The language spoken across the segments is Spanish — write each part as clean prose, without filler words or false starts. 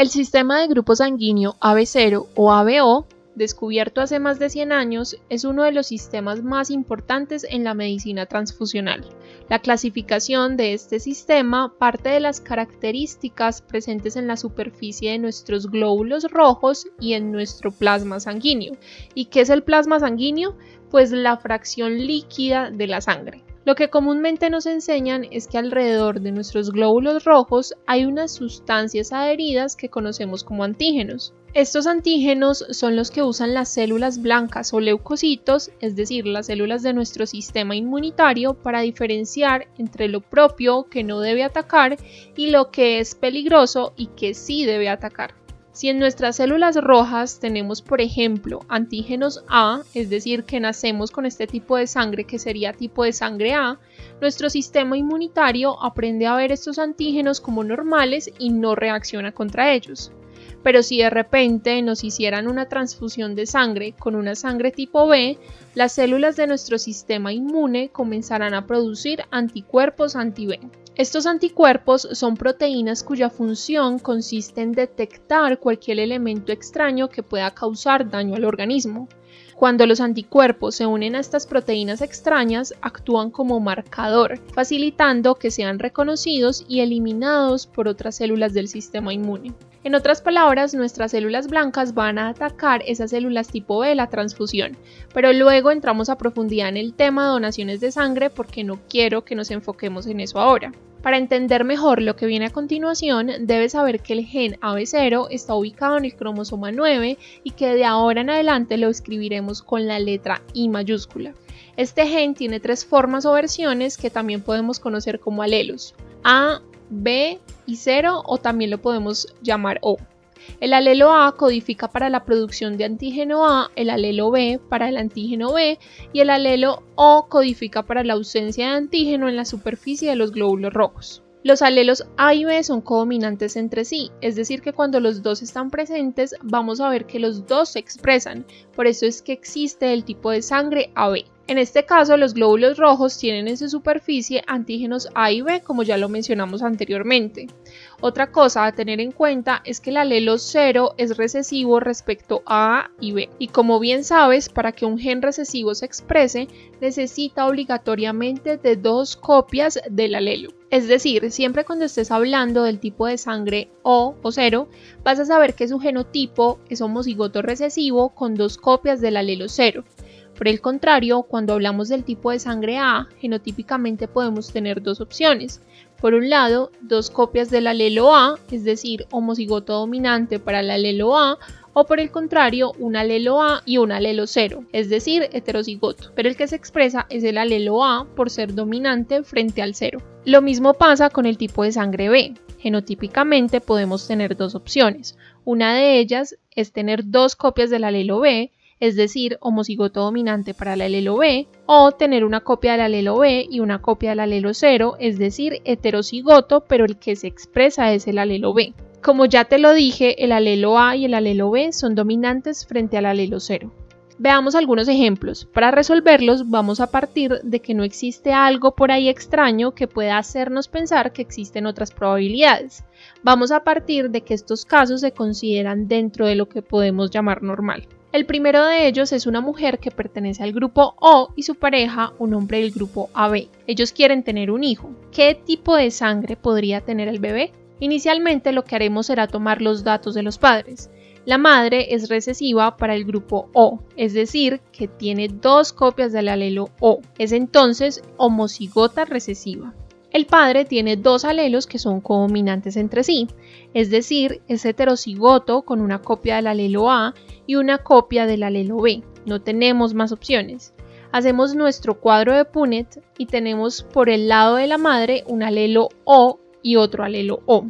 El sistema de grupo sanguíneo AB0 o ABO, descubierto hace más de 100 años, es uno de los sistemas más importantes en la medicina transfusional. La clasificación de este sistema parte de las características presentes en la superficie de nuestros glóbulos rojos y en nuestro plasma sanguíneo. ¿Y qué es el plasma sanguíneo? Pues la fracción líquida de la sangre. Lo que comúnmente nos enseñan es que alrededor de nuestros glóbulos rojos hay unas sustancias adheridas que conocemos como antígenos. Estos antígenos son los que usan las células blancas o leucocitos, es decir, las células de nuestro sistema inmunitario, para diferenciar entre lo propio que no debe atacar y lo que es peligroso y que sí debe atacar. Si en nuestras células rojas tenemos, por ejemplo, antígenos A, es decir, que nacemos con este tipo de sangre que sería tipo de sangre A, nuestro sistema inmunitario aprende a ver estos antígenos como normales y no reacciona contra ellos. Pero si de repente nos hicieran una transfusión de sangre con una sangre tipo B, las células de nuestro sistema inmune comenzarán a producir anticuerpos anti-B. Estos anticuerpos son proteínas cuya función consiste en detectar cualquier elemento extraño que pueda causar daño al organismo. Cuando los anticuerpos se unen a estas proteínas extrañas, actúan como marcador, facilitando que sean reconocidos y eliminados por otras células del sistema inmune. En otras palabras, nuestras células blancas van a atacar esas células tipo B de la transfusión, pero luego entramos a profundidad en el tema de donaciones de sangre porque no quiero que nos enfoquemos en eso ahora. Para entender mejor lo que viene a continuación, debes saber que el gen AB0 está ubicado en el cromosoma 9 y que de ahora en adelante lo escribiremos con la letra I mayúscula. Este gen tiene 3 formas o versiones que también podemos conocer como alelos: A, B y 0, o también lo podemos llamar O. El alelo A codifica para la producción de antígeno A, el alelo B para el antígeno B y el alelo O codifica para la ausencia de antígeno en la superficie de los glóbulos rojos. Los alelos A y B son codominantes entre sí, es decir que cuando los dos están presentes vamos a ver que los dos se expresan, por eso es que existe el tipo de sangre AB. En este caso, los glóbulos rojos tienen en su superficie antígenos A y B, como ya lo mencionamos anteriormente. Otra cosa a tener en cuenta es que el alelo 0 es recesivo respecto a A y B. Y como bien sabes, para que un gen recesivo se exprese, necesita obligatoriamente de 2 copias del alelo. Es decir, siempre cuando estés hablando del tipo de sangre O o 0, vas a saber que su genotipo es homocigoto recesivo con 2 copias del alelo 0. Por el contrario, cuando hablamos del tipo de sangre A, genotípicamente podemos tener 2 opciones. Por un lado, 2 copias del alelo A, es decir, homocigoto dominante para el alelo A, o por el contrario, un alelo A y un alelo 0, es decir, heterocigoto, pero el que se expresa es el alelo A por ser dominante frente al 0. Lo mismo pasa con el tipo de sangre B. Genotípicamente podemos tener 2 opciones. Una de ellas es tener 2 copias del alelo B, es decir, homocigoto dominante para el alelo B, o tener una copia del alelo B y una copia del alelo 0, es decir, heterocigoto, pero el que se expresa es el alelo B. Como ya te lo dije, el alelo A y el alelo B son dominantes frente al alelo 0. Veamos algunos ejemplos. Para resolverlos vamos a partir de que no existe algo por ahí extraño que pueda hacernos pensar que existen otras probabilidades. Vamos a partir de que estos casos se consideran dentro de lo que podemos llamar normal. El primero de ellos es una mujer que pertenece al grupo O y su pareja, un hombre del grupo AB. Ellos quieren tener un hijo. ¿Qué tipo de sangre podría tener el bebé? Inicialmente lo que haremos será tomar los datos de los padres. La madre es recesiva para el grupo O, es decir, que tiene 2 copias del alelo O. Es entonces homocigota recesiva. El padre tiene 2 alelos que son codominantes entre sí, es decir, es heterocigoto con una copia del alelo A y una copia del alelo B. No tenemos más opciones. Hacemos nuestro cuadro de Punnett y tenemos por el lado de la madre un alelo O y otro alelo O.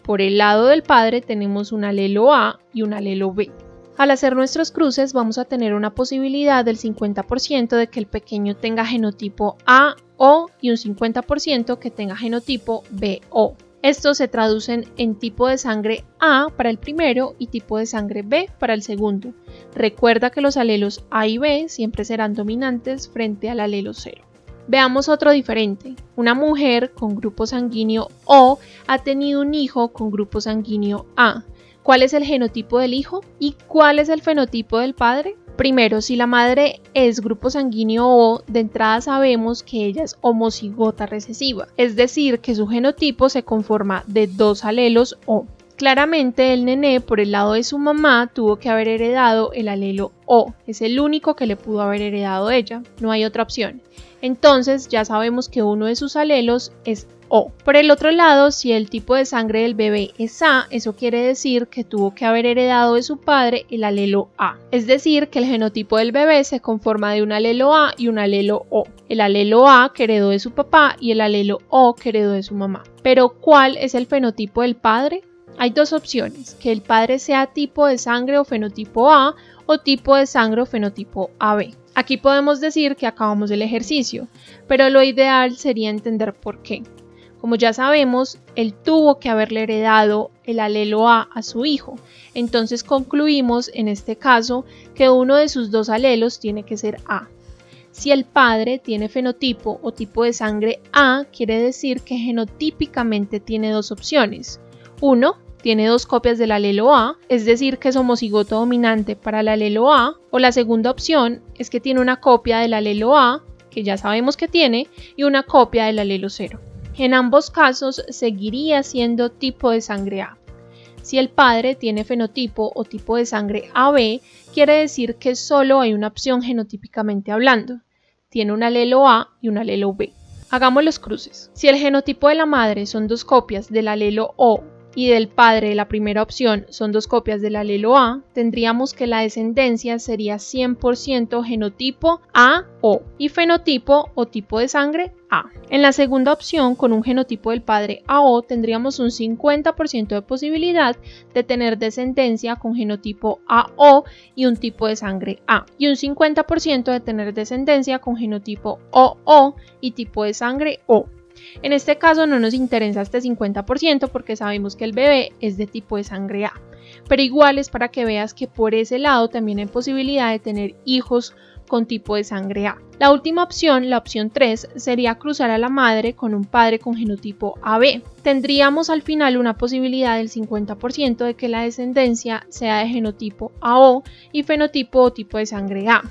Por el lado del padre tenemos un alelo A y un alelo B. Al hacer nuestros cruces vamos a tener una posibilidad del 50% de que el pequeño tenga genotipo A, O y un 50% que tenga genotipo B, O. Estos se traducen en tipo de sangre A para el primero y tipo de sangre B para el segundo. Recuerda que los alelos A y B siempre serán dominantes frente al alelo 0. Veamos otro diferente. Una mujer con grupo sanguíneo O ha tenido un hijo con grupo sanguíneo A. ¿Cuál es el genotipo del hijo? ¿Y cuál es el fenotipo del padre? Primero, si la madre es grupo sanguíneo O, de entrada sabemos que ella es homocigota recesiva, es decir, que su genotipo se conforma de 2 alelos O. Claramente el nené por el lado de su mamá tuvo que haber heredado el alelo O, es el único que le pudo haber heredado ella, no hay otra opción. Entonces ya sabemos que uno de sus alelos es O. Por el otro lado, si el tipo de sangre del bebé es A, eso quiere decir que tuvo que haber heredado de su padre el alelo A. Es decir, que el genotipo del bebé se conforma de un alelo A y un alelo O. El alelo A que heredó de su papá y el alelo O que heredó de su mamá. Pero, ¿cuál es el fenotipo del padre? Hay 2 opciones, que el padre sea tipo de sangre o fenotipo A o tipo de sangre o fenotipo AB. Aquí podemos decir que acabamos el ejercicio, pero lo ideal sería entender por qué. Como ya sabemos, él tuvo que haberle heredado el alelo A su hijo, entonces concluimos en este caso que uno de sus 2 alelos tiene que ser A. Si el padre tiene fenotipo o tipo de sangre A, quiere decir que genotípicamente tiene 2 opciones. 1. Tiene 2 copias del alelo A, es decir que es homocigoto dominante para el alelo A, o la segunda opción es que tiene una copia del alelo A, que ya sabemos que tiene, y una copia del alelo 0. En ambos casos seguiría siendo tipo de sangre A. Si el padre tiene fenotipo o tipo de sangre AB, quiere decir que solo hay una opción genotípicamente hablando. Tiene un alelo A y un alelo B. Hagamos los cruces. Si el genotipo de la madre son 2 copias del alelo O y del padre, la primera opción, son 2 copias del alelo A, tendríamos que la descendencia sería 100% genotipo A-O y fenotipo o tipo de sangre A. En la segunda opción, con un genotipo del padre AO, tendríamos un 50% de posibilidad de tener descendencia con genotipo AO y un tipo de sangre A, y un 50% de tener descendencia con genotipo OO y tipo de sangre O. En este caso no nos interesa este 50% porque sabemos que el bebé es de tipo de sangre A, pero igual es para que veas que por ese lado también hay posibilidad de tener hijos con tipo de sangre A. La última opción, la opción 3, sería cruzar a la madre con un padre con genotipo AB. Tendríamos al final una posibilidad del 50% de que la descendencia sea de genotipo AO y fenotipo o tipo de sangre A.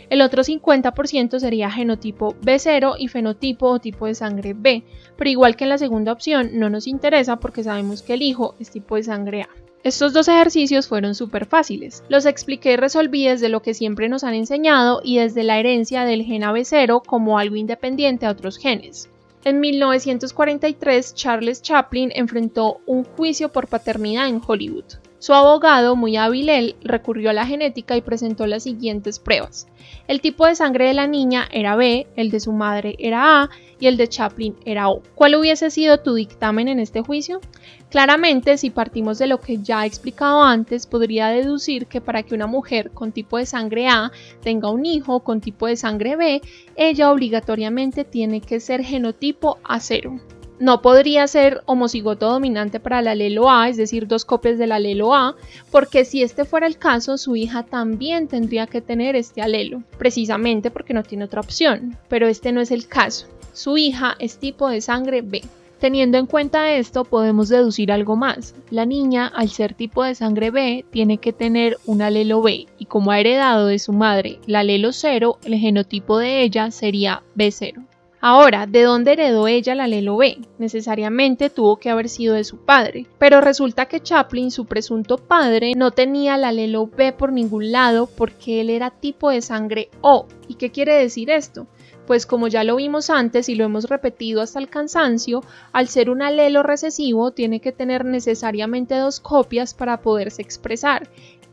El otro 50% sería genotipo B0 y fenotipo o tipo de sangre B, pero igual que en la segunda opción no nos interesa porque sabemos que el hijo es tipo de sangre A. Estos 2 ejercicios fueron súper fáciles. Los expliqué y resolví desde lo que siempre nos han enseñado y desde la herencia del gen AB0 como algo independiente a otros genes. En 1943, Charles Chaplin enfrentó un juicio por paternidad en Hollywood. Su abogado, muy hábil él, recurrió a la genética y presentó las siguientes pruebas. El tipo de sangre de la niña era B, el de su madre era A y el de Chaplin era O. ¿Cuál hubiese sido tu dictamen en este juicio? Claramente, si partimos de lo que ya he explicado antes, podría deducir que para que una mujer con tipo de sangre A tenga un hijo con tipo de sangre B, ella obligatoriamente tiene que ser genotipo A0. No podría ser homocigoto dominante para el alelo A, es decir, 2 copias del alelo A, porque si este fuera el caso, su hija también tendría que tener este alelo, precisamente porque no tiene otra opción, pero este no es el caso. Su hija es tipo de sangre B. Teniendo en cuenta esto, podemos deducir algo más. La niña, al ser tipo de sangre B, tiene que tener un alelo B, y como ha heredado de su madre el alelo 0, el genotipo de ella sería B0. Ahora, ¿de dónde heredó ella el alelo B? Necesariamente tuvo que haber sido de su padre, pero resulta que Chaplin, su presunto padre, no tenía el alelo B por ningún lado porque él era tipo de sangre O. ¿Y qué quiere decir esto? Pues como ya lo vimos antes y lo hemos repetido hasta el cansancio, al ser un alelo recesivo tiene que tener necesariamente 2 copias para poderse expresar.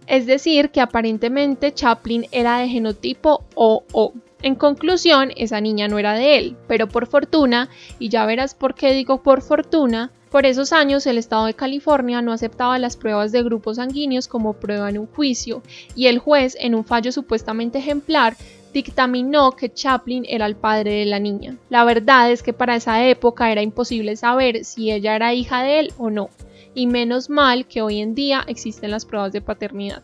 Es decir, que aparentemente Chaplin era de genotipo OO. En conclusión, esa niña no era de él, pero por fortuna, y ya verás por qué digo por fortuna, por esos años el estado de California no aceptaba las pruebas de grupos sanguíneos como prueba en un juicio, y el juez, en un fallo supuestamente ejemplar, dictaminó que Chaplin era el padre de la niña. La verdad es que para esa época era imposible saber si ella era hija de él o no, y menos mal que hoy en día existen las pruebas de paternidad.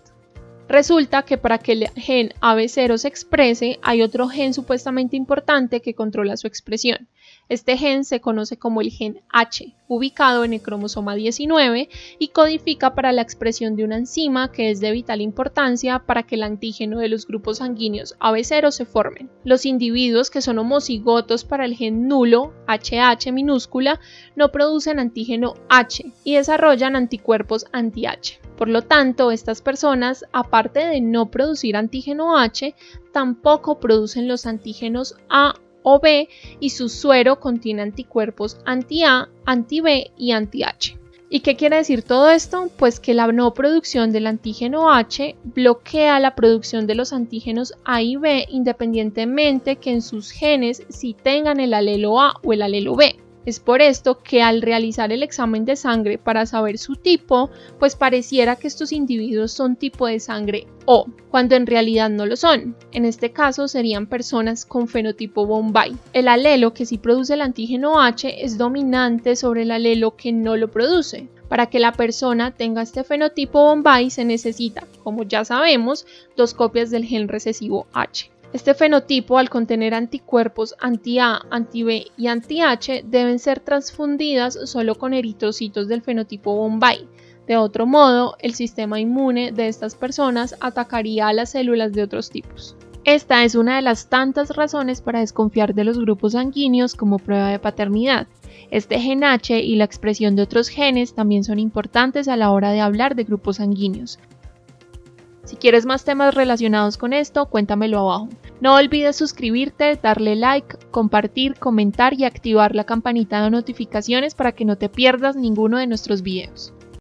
Resulta que para que el gen AB0 se exprese, hay otro gen supuestamente importante que controla su expresión, Este gen se conoce como el gen H, ubicado en el cromosoma 19 y codifica para la expresión de una enzima que es de vital importancia para que el antígeno de los grupos sanguíneos AB0 se formen. Los individuos que son homocigotos para el gen nulo, HH minúscula, no producen antígeno H y desarrollan anticuerpos anti-H. Por lo tanto, estas personas, aparte de no producir antígeno H, tampoco producen los antígenos A o B y su suero contiene anticuerpos anti-A, anti-B y anti-H. ¿Y qué quiere decir todo esto? Pues que la no producción del antígeno H bloquea la producción de los antígenos A y B independientemente que en sus genes sí tengan el alelo A o el alelo B. Es por esto que al realizar el examen de sangre para saber su tipo, pues pareciera que estos individuos son tipo de sangre O, cuando en realidad no lo son. En este caso serían personas con fenotipo Bombay. El alelo que sí produce el antígeno H es dominante sobre el alelo que no lo produce. Para que la persona tenga este fenotipo Bombay se necesita, como ya sabemos, 2 copias del gen recesivo H. Este fenotipo, al contener anticuerpos anti-A, anti-B y anti-H, deben ser transfundidas solo con eritrocitos del fenotipo Bombay. De otro modo, el sistema inmune de estas personas atacaría a las células de otros tipos. Esta es una de las tantas razones para desconfiar de los grupos sanguíneos como prueba de paternidad. Este gen H y la expresión de otros genes también son importantes a la hora de hablar de grupos sanguíneos. Si quieres más temas relacionados con esto, cuéntamelo abajo. No olvides suscribirte, darle like, compartir, comentar y activar la campanita de notificaciones para que no te pierdas ninguno de nuestros videos.